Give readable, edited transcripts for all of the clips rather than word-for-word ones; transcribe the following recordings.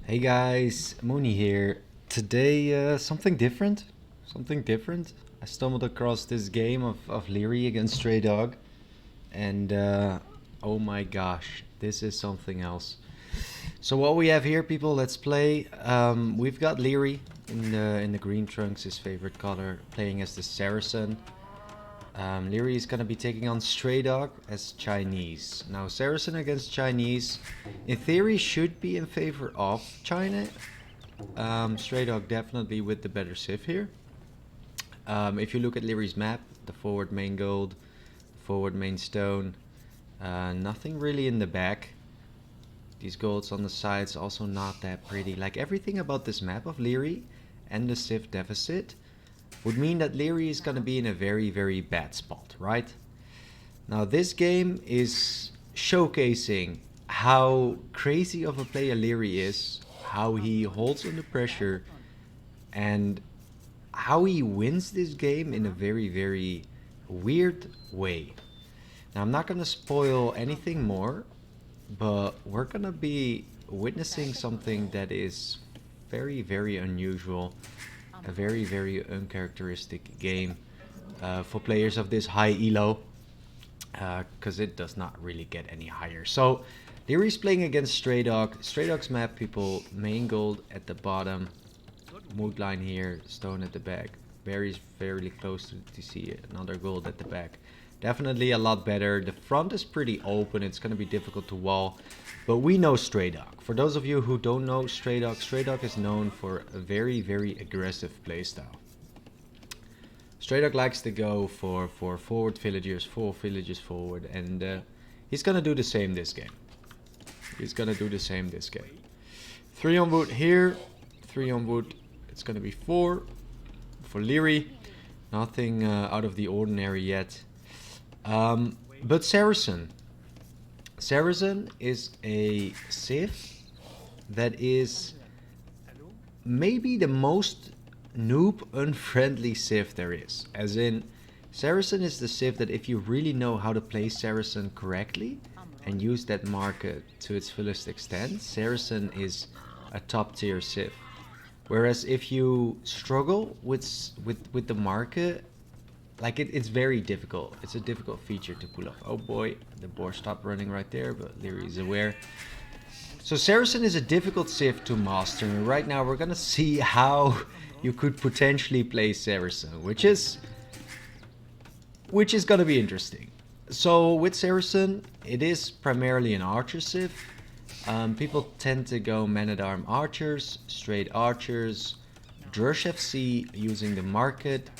Hey guys, Mooney here. Today, something different. Something different. I stumbled across this game of Liereyy against StrayDog, and oh my gosh, this is something else. So what we have here, people, let's play. We've got Liereyy in the green trunks, his favorite color, playing as the Saracen. Liereyy is going to be taking on StrayDog as Chinese. Now, Saracen against Chinese, in theory, should be in favor of China. StrayDog definitely with the better civ here. If you look at Lierey's map, the forward main gold, forward main stone, nothing really in the back. These golds on the sides also not that pretty. Like everything about this map of Liereyy and the civ deficit would mean that Liereyy is going to be in a very, very bad spot, right? Now this game is showcasing how crazy of a player Liereyy is, how he holds under pressure, and how he wins this game in a very, very weird way. Now I'm not going to spoil anything more, but we're going to be witnessing something that is very, very unusual. A very, very uncharacteristic game for players of this high elo, because it does not really get any higher. So Lierey's playing against StrayDog. StrayDog's map, people, main gold at the bottom, mood line here, stone at the back. Berry's fairly close to TC, another gold at the back. Definitely a lot better. The front is pretty open. It's going to be difficult to wall. But we know StrayDog. For those of you who don't know StrayDog, StrayDog is known for a very, very aggressive playstyle. StrayDog likes to go for forward villagers, 4 villages forward. And he's going to do the same this game. He's going to do the same this game. 3 on wood here. 3 on wood. It's going to be 4 for Liereyy. Nothing out of the ordinary yet. But Saracen is a civ that is maybe the most noob unfriendly civ there is. As in, Saracen is the civ that if you really know how to play Saracen correctly and use that market to its fullest extent, Saracen is a top tier civ. Whereas if you struggle with the market, like it's very difficult. It's a difficult feature to pull off. Oh boy, the boar stopped running right there, but Liereyy is aware. So Saracen is a difficult civ to master. And right now we're gonna see how you could potentially play Saracen, which is gonna be interesting. So with Saracen, it is primarily an archer civ. People tend to go man-at-arm archers, straight archers, Drush FC using the market,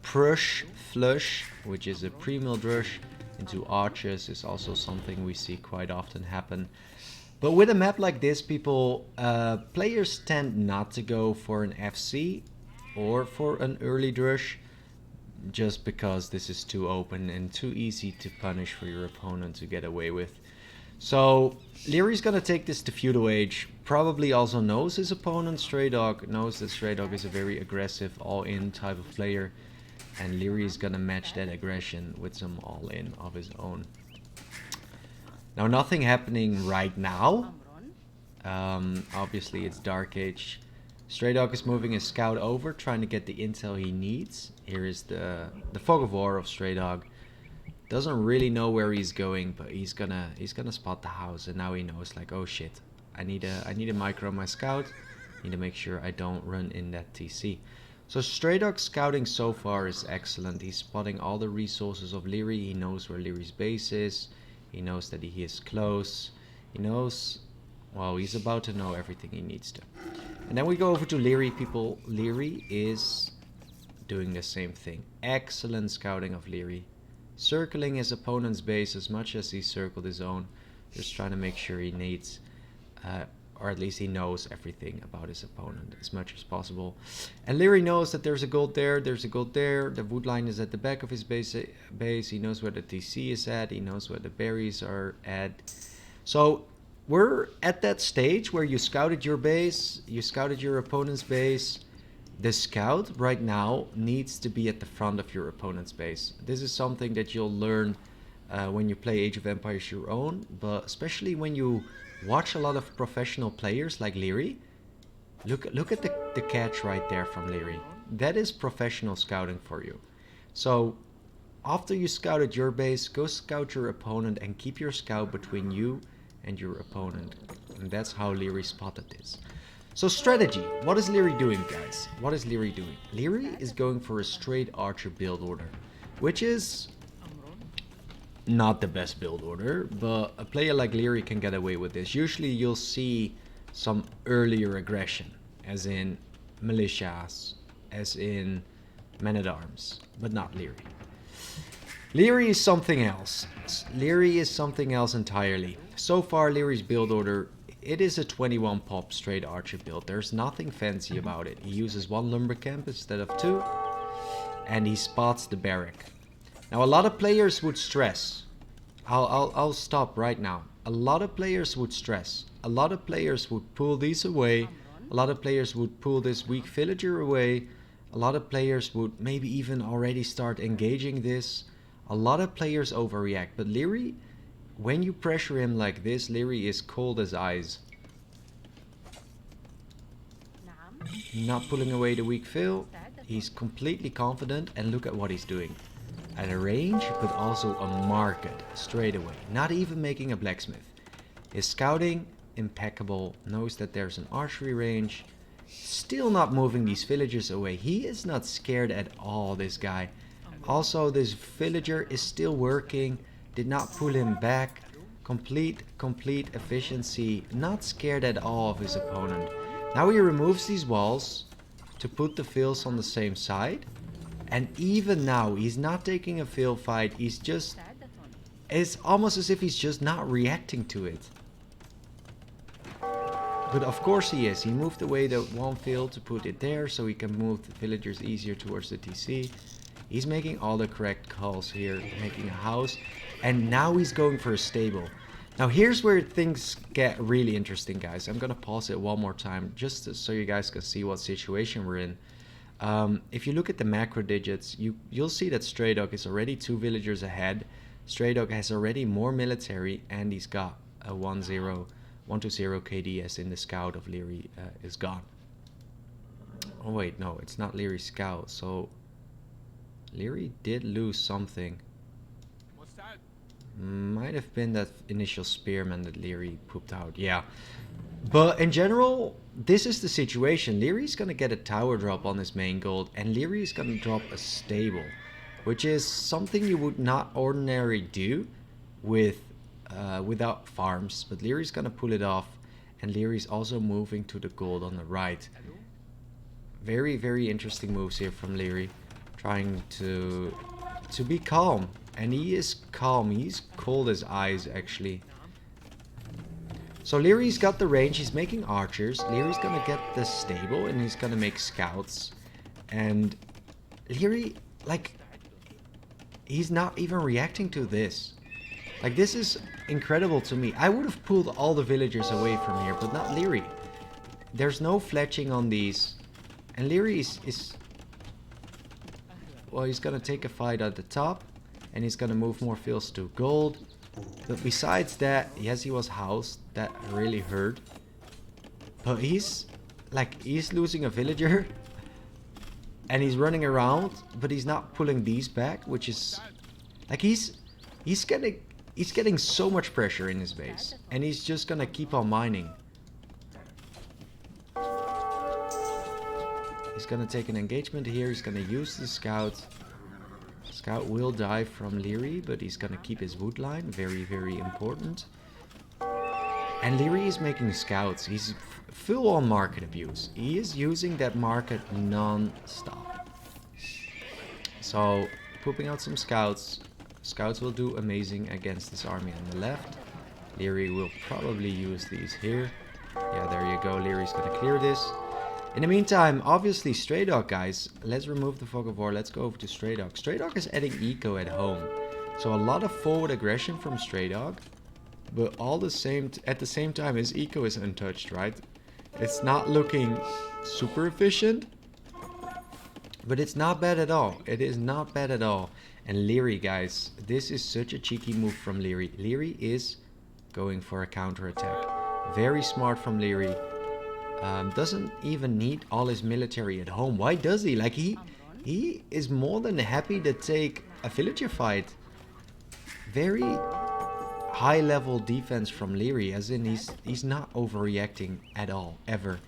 Prush Flush, which is a pre-mill Drush, into archers is also something we see quite often happen. But with a map like this, people, players tend not to go for an FC or for an early Drush, just because this is too open and too easy to punish for your opponent to get away with. So Lierey's gonna take this to Feudal Age, probably also knows his opponent, StrayDog, knows that StrayDog is a very aggressive all-in type of player, and Liereyy is gonna match that aggression with some all-in of his own. Now nothing happening right now, obviously it's Dark Age. StrayDog is moving his scout over, trying to get the intel he needs. Here is the fog of war of StrayDog. Doesn't really know where he's going, but he's gonna spot the house, and now he knows, like, oh shit, I need a micro my scout. Need to make sure I don't run in that TC. So StrayDog's scouting so far is excellent. He's spotting all the resources of Liereyy. He knows where Lierey's base is. He knows that he is close. He knows, well, he's about to know everything he needs to. And then we go over to Liereyy, people. Liereyy is doing the same thing. Excellent scouting of Liereyy. Circling his opponent's base as much as he circled his own, just trying to make sure he needs, or at least he knows everything about his opponent as much as possible. And Liereyy knows that there's a gold there, there's a gold there, the wood line is at the back of his base, he knows where the TC is at, he knows where the berries are at. So we're at that stage where you scouted your base, you scouted your opponent's base. The scout right now needs to be at the front of your opponent's base. This is something that you'll learn when you play Age of Empires your own, but especially when you watch a lot of professional players like Liereyy. Look at the catch right there from Liereyy. That is professional scouting for you. So after you scouted your base, go scout your opponent and keep your scout between you and your opponent. And that's how Liereyy spotted this. So strategy. What is Liereyy doing, guys? What is Liereyy doing? Liereyy is going for a straight archer build order, which is not the best build order, but a player like Liereyy can get away with this. Usually you'll see some earlier aggression, as in militias, as in men-at-arms, but not Liereyy. Liereyy is something else. Liereyy is something else entirely. So far, Lierey's build order, it is a 21 pop straight archer build. There's nothing fancy about it. He uses 1 lumber camp instead of 2, and he spots the barrack. Now, a lot of players would stress. I'll stop right now. A lot of players would stress. A lot of players would pull these away. A lot of players would pull this weak villager away. A lot of players would maybe even already start engaging this. A lot of players overreact. But Liereyy, when you pressure him like this, Liereyy is cold as ice. Not pulling away the weak fill. He's completely confident, and look at what he's doing. At a range, but also a market straight away. Not even making a blacksmith. His scouting, impeccable. Knows that there's an archery range. Still not moving these villagers away. He is not scared at all, this guy. Also, this villager is still working. Did not pull him back. Complete efficiency. Not scared at all of his opponent. Now he removes these walls to put the fills on the same side. And even now, he's not taking a fill fight. He's just... It's almost as if he's just not reacting to it. But of course he is. He moved away the 1 fill to put it there, so he can move the villagers easier towards the TC. He's making all the correct calls here, making a house. And now he's going for a stable. Now here's where things get really interesting, guys. I'm gonna pause it one more time, just so you guys can see what situation we're in. If you look at the macro digits, you'll see that StrayDog is already 2 villagers ahead. StrayDog has already more military, and he's got a 1-0 KD, as in the scout of Liereyy is gone. Oh wait, no, it's not Lierey's scout. So Liereyy did lose something. What's that? Might have been that initial spearman that Liereyy pooped out. Yeah. But in general, this is the situation. Lierey's gonna get a tower drop on his main gold, and Lierey's gonna drop a stable, which is something you would not ordinarily do with without farms. But Lierey's gonna pull it off, and Lierey's also moving to the gold on the right. Very interesting moves here from Liereyy, trying to be calm, and he is calm. He's cold as ice, actually. So Lierey's got the range, he's making archers. Lierey's gonna get the stable, and he's gonna make scouts. And Liereyy, like, he's not even reacting to this. Like, this is incredible to me. I would have pulled all the villagers away from here, but not Liereyy. There's no fletching on these. And Liereyy is... Well, he's gonna take a fight at the top, and he's gonna move more fields to gold. But besides that, yes, he was housed. That really hurt. But he's losing a villager, and he's running around, but he's not pulling these back, which is like he's getting so much pressure in his base, and he's just gonna keep on mining. He's gonna take an engagement here. He's gonna use the scout. Scout will die from Liereyy, but he's gonna keep his wood line. Very important. And Liereyy is making scouts. He's full on market abuse. He is using that market non-stop. So, pooping out some scouts. Scouts will do amazing against this army on the left. Liereyy will probably use these here. Yeah, there you go. Lierey's gonna clear this. In the meantime, obviously, StrayDog, guys. Let's remove the Fog of War. Let's go over to StrayDog. StrayDog is adding eco at home. So a lot of forward aggression from StrayDog. But at the same time, his eco is untouched, right? It's not looking super efficient. But it's not bad at all. It is not bad at all. And Liereyy, guys, this is such a cheeky move from Liereyy. Liereyy is going for a counter attack. Very smart from Liereyy. Doesn't even need all his military at home. Why does he? Like he is more than happy to take a villager fight. Very high level defense from Liereyy, as in he's not overreacting at all, ever.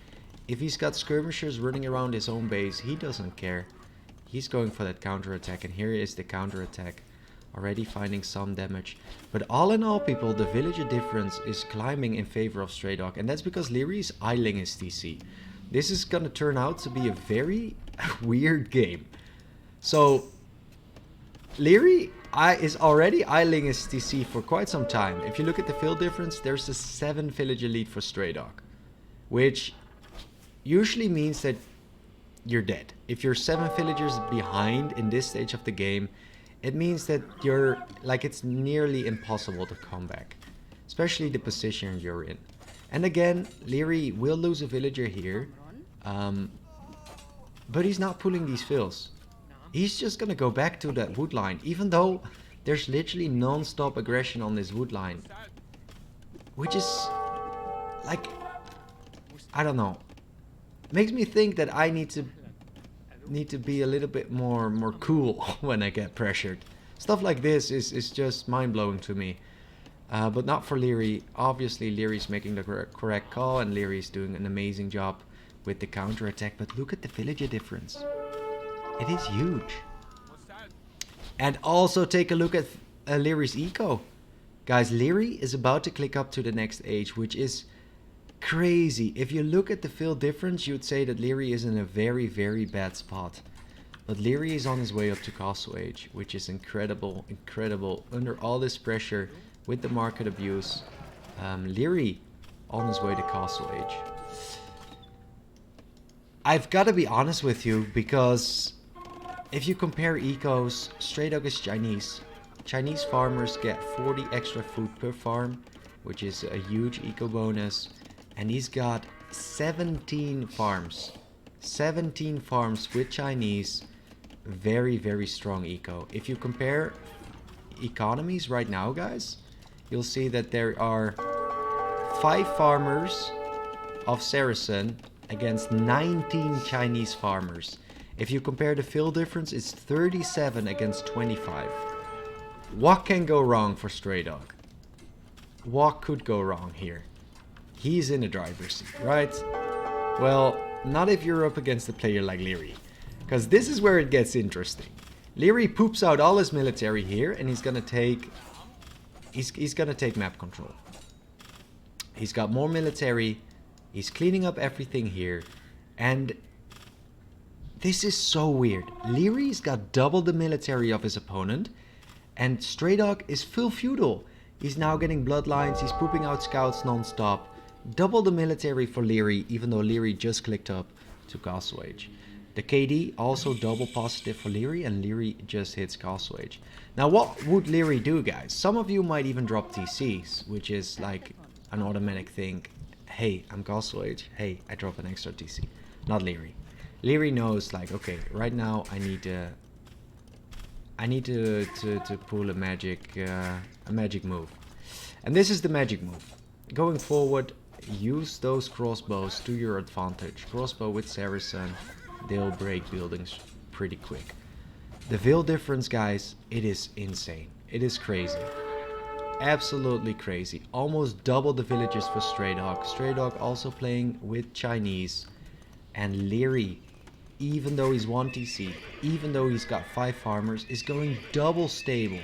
If he's got skirmishers running around his own base, he doesn't care. He's going for that counter attack, and here is the counter attack. Already finding some damage. But all in all, people, the villager difference is climbing in favor of StrayDog, and that's because Liereyy is idling his TC. This is gonna turn out to be a very weird game. So Liereyy is already idling his TC for quite some time. If you look at the field difference, there's a 7 villager lead for StrayDog, which usually means that you're dead. If you're 7 villagers behind in this stage of the game, it means that you're like, it's nearly impossible to come back, especially the position you're in. And again, Liereyy will lose a villager here, but he's not pulling these fills. He's just gonna go back to that wood line, even though there's literally non-stop aggression on this wood line, which is like, I don't know, makes me think that I need to be a little bit more cool when I get pressured. Stuff like this is just mind-blowing to me. But not for Liereyy. Obviously Lierey's making the correct call, and Lierey's doing an amazing job with the counter attack. But look at the villager difference. It is huge. And also take a look at Lierey's eco. Guys, Liereyy is about to click up to the next age, which is crazy. If you look at the field difference, you'd say that Liereyy is in a very, very bad spot. But Liereyy is on his way up to castle age, which is incredible, incredible. Under all this pressure with the market abuse, Liereyy on his way to castle age. I've got to be honest with you, because if you compare ecos, StrayDog is Chinese. Chinese farmers get 40 extra food per farm, which is a huge eco bonus. And he's got 17 farms. 17 farms with Chinese. Very, very strong eco. If you compare economies right now, guys, you'll see that there are 5 farmers of Saracen against 19 Chinese farmers. If you compare the field difference, it's 37 against 25. What can go wrong for StrayDog? What could go wrong here? He's in the driver's seat, right? Well, not if you're up against a player like Liereyy, because this is where it gets interesting. Liereyy poops out all his military here, and he's gonna take map control. He's got more military. He's cleaning up everything here, and this is so weird. Lierey's got double the military of his opponent, and StrayDog is full feudal. He's now getting bloodlines. He's pooping out scouts non-stop. Double the military for Liereyy, even though Liereyy just clicked up to castle age. The KD also double positive for Liereyy, and Liereyy just hits castle age. Now what would Liereyy do, guys? Some of you might even drop TCs, which is like an automatic thing. Hey, I'm castle age. Hey, I drop an extra TC. Not Liereyy. Liereyy knows, like, okay, right now I need to pull a magic move. And this is the magic move. Going forward, use those crossbows to your advantage. Crossbow with Saracen, they'll break buildings pretty quick. The veil difference, guys, it is insane. It is crazy. Absolutely crazy. Almost double the villagers for StrayDog. StrayDog also playing with Chinese. And Liereyy, even though he's 1 TC, even though he's got 5 farmers, is going double stable.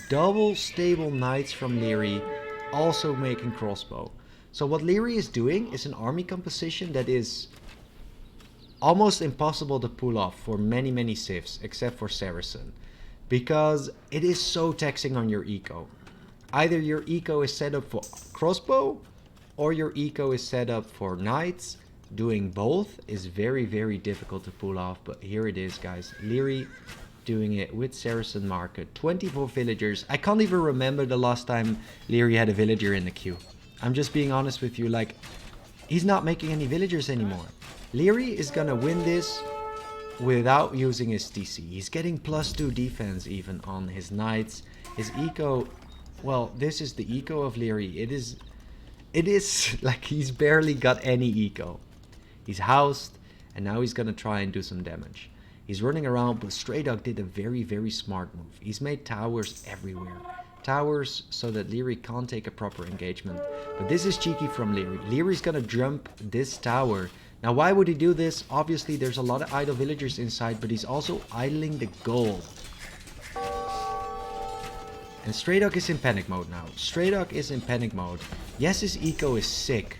Double stable knights from Liereyy, also making crossbow. So what Liereyy is doing is an army composition that is almost impossible to pull off for many civs, except for Saracen, because it is so taxing on your eco. Either your eco is set up for crossbow, or your eco is set up for knights. Doing both is very difficult to pull off, but here it is, guys. Liereyy doing it with Saracen market. 24 villagers. I can't even remember the last time Liereyy had a villager in the queue. I'm just being honest with you, like, he's not making any villagers anymore. Liereyy is gonna win this without using his TC. He's getting +2 defense even on his knights. His eco, well, this is the eco of Liereyy. It is like he's barely got any eco. He's housed, and now he's gonna try and do some damage. He's running around, but StrayDog did a very, very smart move. He's made towers everywhere. Towers so that Liereyy can't take a proper engagement. But this is cheeky from Liereyy. Lierey's gonna jump this tower. Now, why would he do this? Obviously, there's a lot of idle villagers inside, but he's also idling the gold. And StrayDog is in panic mode now. StrayDog is in panic mode. Yes, his eco is sick,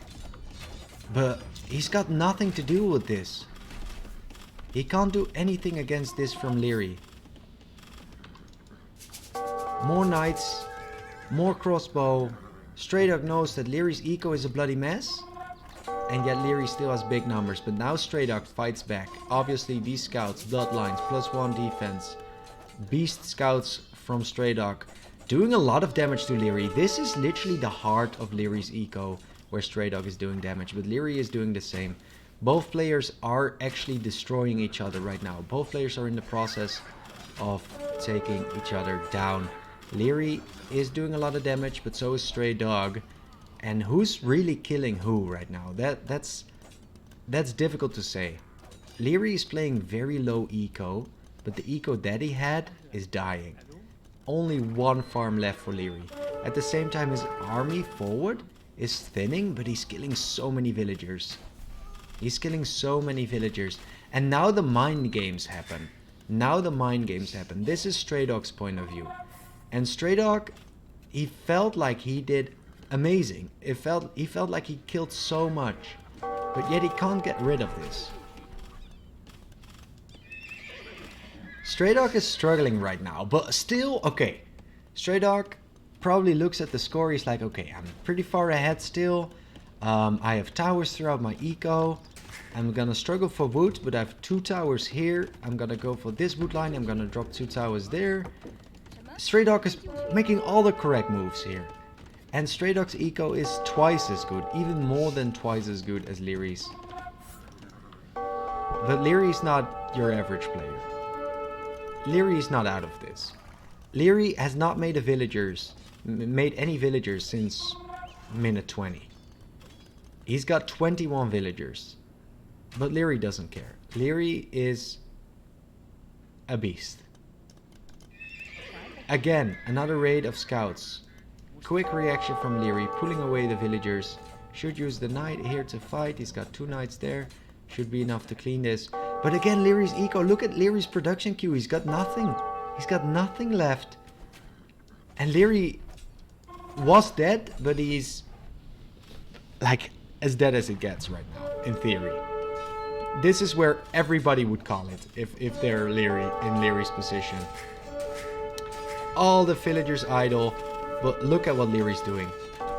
but he's got nothing to do with this. He can't do anything against this from Liereyy. More knights, more crossbow. StrayDog knows that Lierey's eco is a bloody mess, and yet Liereyy still has big numbers. But now StrayDog fights back. Obviously, these scouts, bloodlines, +1 defense. Beast scouts from StrayDog, doing a lot of damage to Liereyy. This is literally the heart of Lierey's eco, where StrayDog is doing damage, but Liereyy is doing the same. Both players are actually destroying each other right now. Both players are in the process of taking each other down. Liereyy is doing a lot of damage, but so is StrayDog. And who's really killing who right now? That's difficult to say. Liereyy is playing very low eco, but the eco that he had is dying. Only one farm left for Liereyy. At the same time, his army forward is thinning, but he's killing so many villagers. He's killing so many villagers. And now the mind games happen. Now the mind games happen. This is StrayDog's point of view. And StrayDog, he felt like he did amazing. He felt like he killed so much. But yet he can't get rid of this. StrayDog is struggling right now. But still, okay. StrayDog probably looks at the score. He's like, okay, I'm pretty far ahead still. I have towers throughout my eco. I'm gonna struggle for wood, but I have 2 towers here. I'm gonna go for this wood line. I'm gonna drop 2 towers there. StrayDog is making all the correct moves here. And StrayDog's eco is twice as good, even more than twice as good as Lierey's. But Lierey's not your average player. Lierey's not out of this. Liereyy has not made any villagers since minute 20. He's got 21 villagers. But Liereyy doesn't care. Liereyy is a beast. Again, another raid of scouts. Quick reaction from Liereyy, pulling away the villagers. Should use the knight here to fight. He's got 2 knights there. Should be enough to clean this. But again, Lierey's eco. Look at Lierey's production queue. He's got nothing. He's got nothing left. And Liereyy was dead, but he's like as dead as it gets right now, in theory. This is where everybody would call it if they're Liereyy, in Lierey's position. All the villagers idle, but look at what Lierey's doing.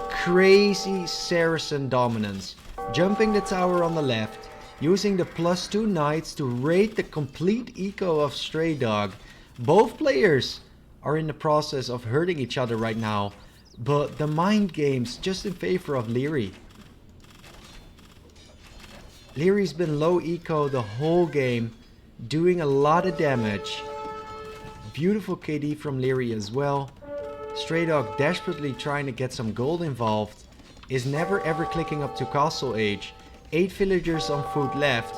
Crazy Saracen dominance. Jumping the tower on the left, using the +2 knights to raid the complete eco of StrayDog. Both players are in the process of hurting each other right now, but the mind games just in favor of Liereyy. Lierey's been low eco the whole game, doing a lot of damage. Beautiful KD from Liereyy as well. StrayDog desperately trying to get some gold involved, is never ever clicking up to castle age. 8 villagers on foot left,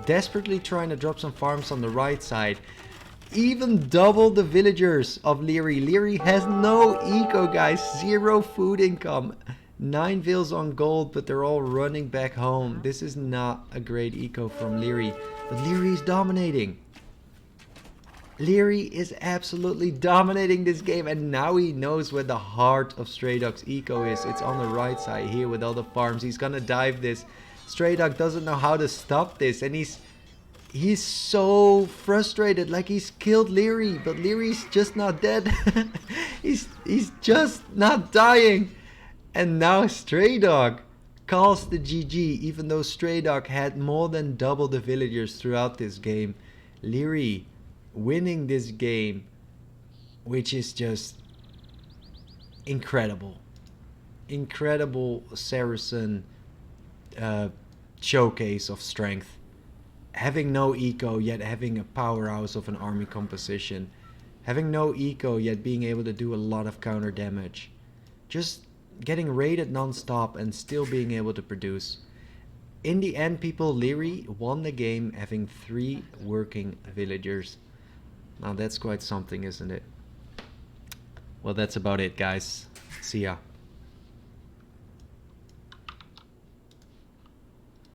desperately trying to drop some farms on the right side. Even double the villagers of Liereyy. Liereyy has no eco, guys. 0 food income. 9 vills on gold, but they're all running back home. This is not a great eco from Liereyy. But Liereyy is dominating. Liereyy is absolutely dominating this game, and now he knows where the heart of StrayDog's eco is. It's on the right side here with all the farms. He's gonna dive this. StrayDog doesn't know how to stop this, and he's so frustrated, like he's killed Liereyy, but Lierey's just not dead. he's just not dying. And now StrayDog calls the GG, even though StrayDog had more than double the villagers throughout this game. Liereyy winning this game, which is just incredible. Incredible Saracen showcase of strength. having no eco yet having a powerhouse of an army composition, having no eco yet being able to do a lot of counter damage, just getting raided non-stop and still being able to produce. In the end, people, Liereyy won the game having 3 working villagers. Now that's quite something, isn't it? Well, that's about it, guys. See ya.